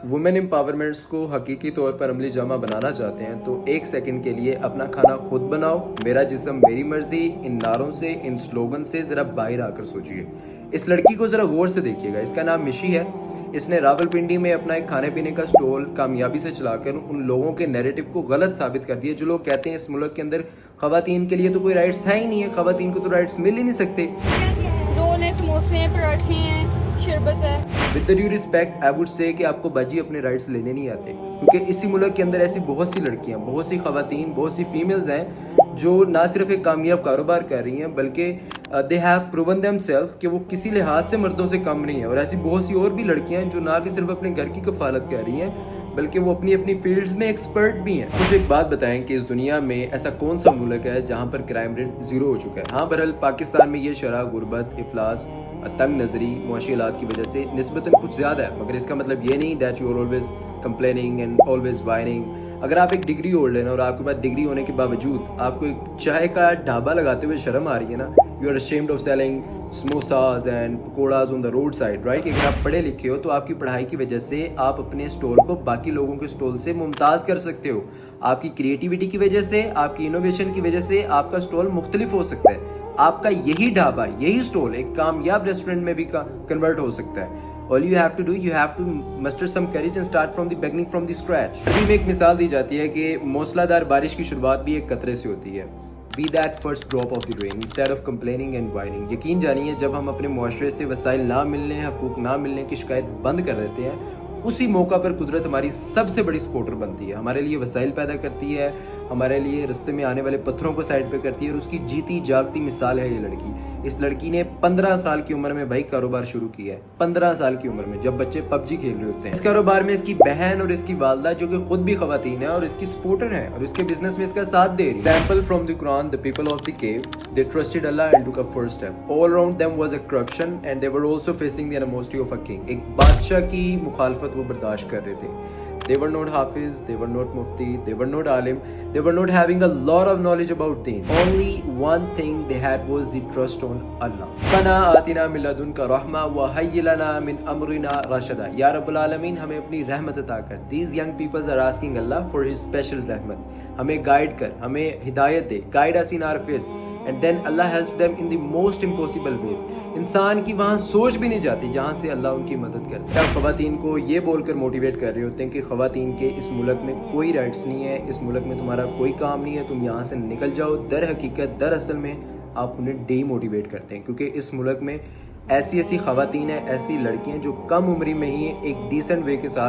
Women एम्पावरमेंट्स को हकीकी तौर पर अमली जामा बनाना चाहते हैं तो एक सेकंड के लिए अपना खाना खुद बनाओ, मेरा जिस्म मेरी मर्जी, इन नारों से, इन स्लोगन से ज़रा बाहर आकर सोचिए। इस लड़की को ज़रा गौर से देखिएगा। इसका नाम मिशी है। इसने रावलपिंडी में अपना एक खाने पीने का स्टॉल कामयाबी से चलाकर उन लोगों के नैरेटिव को गलत साबित कर दिया जो लोग कहते हैं इस मुल्क के अंदर ख़वातीन के लिए तो कोई राइट्स है ही नहीं है, ख़वातीन को तो राइट्स मिल ही नहीं सकते। रोल है, समोसे हैं, पराठे हैं, शरबत है। With due respect I would say कि आपको बाजी अपने राइट्स लेने नहीं आते, क्योंकि इसी मुल्क के अंदर ऐसी बहुत सी लड़कियां, बहुत सी ख़वातीन, बहुत सी फीमेल्स हैं जो ना सिर्फ एक कामयाब कारोबार कर रही हैं बल्कि दे हैव प्रूवन देमसेल्फ कि वो किसी लिहाज से मर्दों से कम नहीं है। और ऐसी बहुत सी और भी लड़कियां हैं जो ना कि सिर्फ अपने घर की कफालत कर रही हैं बल्कि वो अपनी अपनी फील्ड्स में एक्सपर्ट भी हैं। मुझे एक बात बताएं कि इस दुनिया में ऐसा कौन सा मुल्क है जहां पर क्राइम रेट ज़ीरो हो चुका है। हाँ, बहरहाल पाकिस्तान में ये शरह गुर्बत, इफलास, तंग नज़री, मुआशी हालात की वजह से निस्बतन कुछ ज़्यादा है, मगर इसका मतलब ये नहीं that you are always complaining and always whining. अगर आप एक डिग्री होल्डर हैं और आपके पास डिग्री होने के बावजूद आपको एक चाय का ढाबा लगाते हुए शर्म आ रही है ना, you are ashamed of selling samosas and pakoras on the road side, right. अगर आप पढ़े लिखे हो तो आपकी पढ़ाई की वजह से आप अपने स्टॉल को बाकी लोगों के स्टॉल से मुमताज़ कर सकते हो। आपकी क्रिएटिविटी की वजह से, आपकी इनोवेशन की वजह से आपका स्टॉल मुख्तलिफ हो सकता है। आपका यही ढाबा, यही स्टॉल एक कामयाब रेस्टोरेंट में भी कन्वर्ट हो सकता है। All you have to do, you have to muster some courage and start from the beginning, from the scratch। अभी में एक मिसाल दी जाती है कि मौसलाधार बारिश की शुरुआत भी एक कतरे से होती है। Be that first drop of the rain instead of complaining and whining। यकीन जानिए, जब हम अपने मुआशरे से वसाइल ना मिलने, हकूक ना मिलने की शिकायत बंद कर देते हैं, उसी मौका पर कुदरत हमारी सबसे बड़ी सपोर्टर बनती है। हमारे लिए वसाइल पैदा करती है, हमारे लिए रास्ते में आने वाले पत्थरों को साइड पे करती है। और उसकी जीती जागती मिसाल है ये लड़की। इस लड़की ने 15 साल की उम्र में भाई कारोबार शुरू किया है। 15 साल की उम्र में, जब बच्चे पबजी खेल रहे होते हैं। इस कारोबार में इसकी बहन और इसकी वालदा, जो कि खुद भी खवातीन है और इसकी सपोर्टर है और इसके बिजनेस में इसका साथ दे रही है। Example from the Quran, the people of the cave, they trusted Allah and took a first step. All around them was a corruption and they were also facing the animosity of a king। एक बादशाह की मुखालफत वो बर्दाश्त कर रहे थे। They were not hafiz, they were not mufti, they were not alim, they were not having a lot of knowledge about deen। Only one thing they had was the trust on Allah। रब्बना आतिना मिन लदुनका रहमा व हय्यि लना मिन अमरिना रशदा। या रब्बुल आलमीन, हमें अपनी रहमत अता कर। These young people are asking Allah for His special रहमत। हमें गाइड कर, हमें हिदायत दे, guide us in our faith and then Allah helps them in the most impossible ways। इंसान की वहाँ सोच भी नहीं जाती जहाँ से अल्लाह उनकी मदद करता है। ख़वातीन को ये बोलकर मोटिवेट कर रहे होते हैं कि ख़वातीन के इस मुल्क में कोई राइट्स नहीं है, इस मुल्क में तुम्हारा कोई काम नहीं है, तुम यहाँ से निकल जाओ। दर हकीकत, दरअसल में आप उन्हें डीमोटिवेट करते हैं, क्योंकि इस मुल्क में ऐसी ऐसी ख़वातीन हैं, ऐसी लड़कियाँ जो कम उम्री में ही एक डिसेंट वे के साथ